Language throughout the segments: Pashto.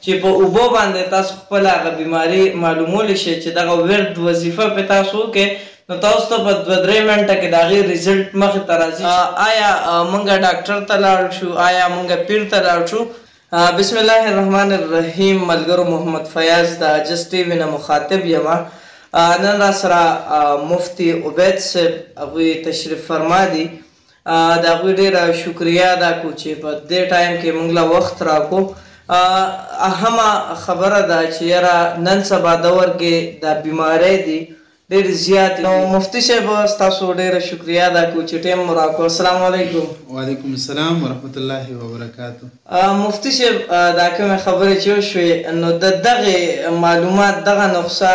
چې په اوبو باندې تاسو خپل هغه بیماري معلومولی شئ چې دغه ورد وظیفه پې تاسو وکړئ نو تاسو ته په 2-3 منټه کې د هغې ریزلټ مخې ته راځي. آیا موږ ډاکټر ته لاړ شو؟ آیا موږ پیر ته لاړ شو؟ بسم الله الرحمن الرحیم. ملګرو محمد فیاض د جس ټي وي نه مخاطب یمه. نن را سره مفتی عبید صاحب هغوی تشریف فرما دي. د هغوی ډېره شکریه ادا کړو چې په دې ټایم کې موږ له وخت راکړو. اهمه خبره ده چې یاره نن سبا دور کې دا بیماری دي ډېرې زیاتې. نو مفتي صاحب ستاسو ډېره شکریه ادا کوو چې ټایم مو راکړو. السلام علیکم. وعلیکم السلام ورحمت الله وبرکاتو. مفتي صاحب دا کومې خبرې چې وشوې نو د دغې معلومات دغه نقصه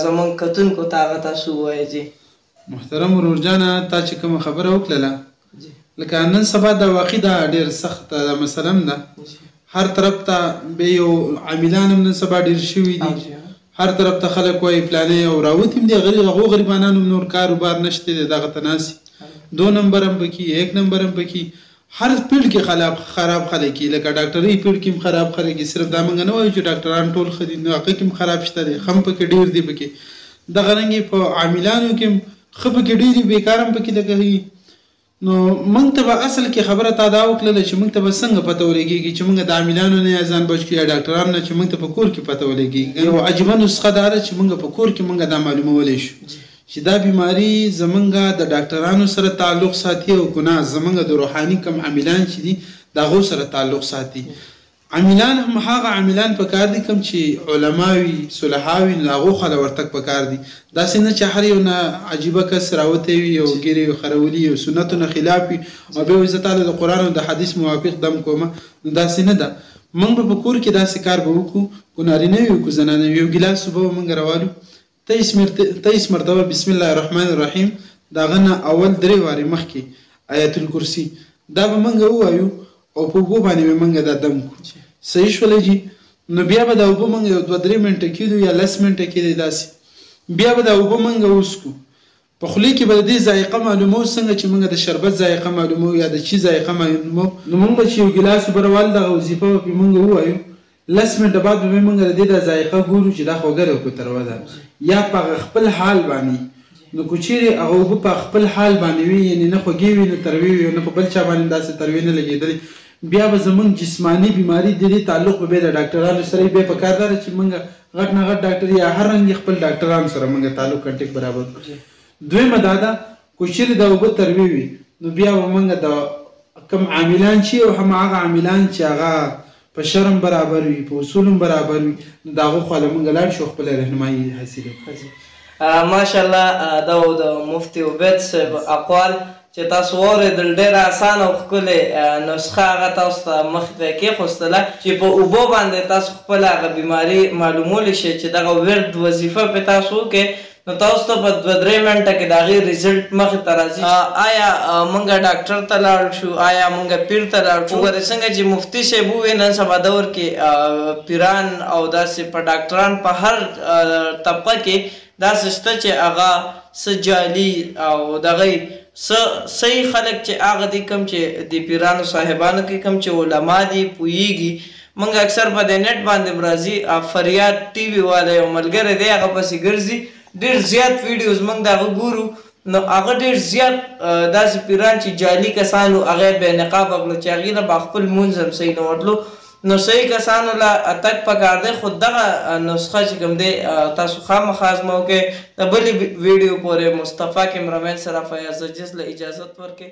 زموږ کتونکو ته هغه تاسو ووایئ. جی محترم ورور جانه تا چې کومه خبره وکړله لکه نن سبا دا واقع ده ډېر سخته دا مسله هم ده. هر طرف ته به یو عاملان هم نن سبا ډېر شوي دي. هر طرف ته خلک وایي فلانی او راوتي هم دي هغو غریبانانو هم نور کاروبار نشته دی دغه ته ناسي 2 نمبر هم پکې 1 نمبر هم پکې هر فیلډ کې خراب خلک دي. لکه ډاکټري فیلډ کې هم خراب خلک دي. صرف دا موږ نه وایو چې ډاکټران ټول ښه دي نو هغه کې هم خراب شته دی ښه هم پکې ډېر دي پکې. دغه رنګې په عاملانو کې هم ښه پکې ډېر دي بېکار هم پکې لګوي. نو موږ ته به اصل کې خبره تا دا وکړله چې موږ ته به څنګه پته ولګېږي چې موږ د عاملانو نه ځان بچ کړو یا ډاکټرانو نه چې موږ ته په کور کې پته ولګېږي. یو عجیبه نسخه دا ده چې موږ په کور کې موږ دا معلومولی شو چې دا بیماري زموږ د ډاکټرانو سره تعلق ساتي او که نه زموږ د روحاني کم عاملان چې دي د هغو سره تعلق ساتي. عاملان هم هغه عاملان پکار دي کوم چې علما وي صلحا وي نو هغو خله ورتګ پکار دي. داسې نه چې هر یو نه عجیبه کس راوتی وي او ګیرې خرولي او سنتو نه خلاف وي او بیا وایي زه تاله د قرآن او د حدیث موافق دم کومه. نو داسې نه ده. موږ به په کور کې داسې کار به وکړو که نارینه وي او که زنانه وي. یو ګیلاس اوبه به موږ راوالو 23 مرتبه بسم الله الرحمن الرحیم د هغه نه اول 3 وارې مخکې آیت الکرسي دا به موږ ووایو او په اوبو باندې به موږ دا دم کړو. صحیح شولی جي. نو بیا به دا اوبه موږ یو 2-3 منټه کېدو یا 10 منټه کېدی داسې بیا به دا اوبه موږ وڅکو. په خولې کې به د دې ذایقه معلومو څنګه چې موږ د شربت ذایقه معلومو یا د چی ذایقه معلومو. نو موږ به چې یو ګیلاس اوبه راوالو دغه وظیفه به پرې موږ ووایو 10 منټه بعد به موږ د دې د ذایقه ګورو چې دا خوږه ده او که تروه ده یا په خپل حال باندې. نو که چیرې هغه اوبه په خپل حال باندې وي یعنې نه خوږې وي نه تروې وي نه په بل چا باندې داسې تروې نه لګېدلې بیا به زموږ جسماني بیماري د دې تعلق به بیا د ډاکټرانو سره بیا پکار ده چې موږ غټ نه غټ ډاکټر یا هر رنګ خپل ډاکټرانو سره موږ تعلق کنټیکټ برابر. دویمه دا ده که چیرې دا اوبه تروې وي نو بیا به موږ د کوم عاملان چې او هماغه عاملان چې هغه په شرم برابر وي په اصولم برابر وي نو د هغو خوا له موږ لاړ شو خپله رهنمایي حاصله کړو. ماشاءالله دا و د مفتي عبید صاحب اقوال چې تاسو واورېدل ډېره اسانه او ښکلې نسخه هغه تاسو ته مخې ته کېښودله چې په اوبو باندې تاسو خپل هغه بیماري معلومولی شئ چې دغه ورد وظیفه پې تاسو وکړئ نو تاسو ته په 2-3 منټه کې د هغې ریزلټ مخې ته راځي. آیا موږ ډاکټر ته لاړ شو؟ آیا موږ پیر ته لاړ شو؟ وګورئ څنګه چې مفتي صاحب وویل نن سبا دور کې پیران او داسې په ډاکټران په هر طبقه کې داسې شته چې هغه څه جعلي او دغه صحیح خلک چې هغه دي کوم چې د پیرانو صاحبانو کې کوم چې علما دي پوهیږي. موږ اکثر په د نیټ باندې راځي فریاد ټي وي والا یو ملګری دی هغه پسې ګرځي ډېر زیات ویډیوز موږ د هغه ګورو نو هغه ډېر زیات داسې پیران چې جعلي کسانو هغه بې نقاب اغلو چې هغې نه به خپل مونځ هم صحیح نه ورتلو. نو صحیح کسانو له تګ پکار دی خو دغه نسخه چې کوم دی تاسو خامخا ازمو کې د بلې ویډیو پورې مصطفی کیمرامین سره فیاض جس له اجازت ورکړئ.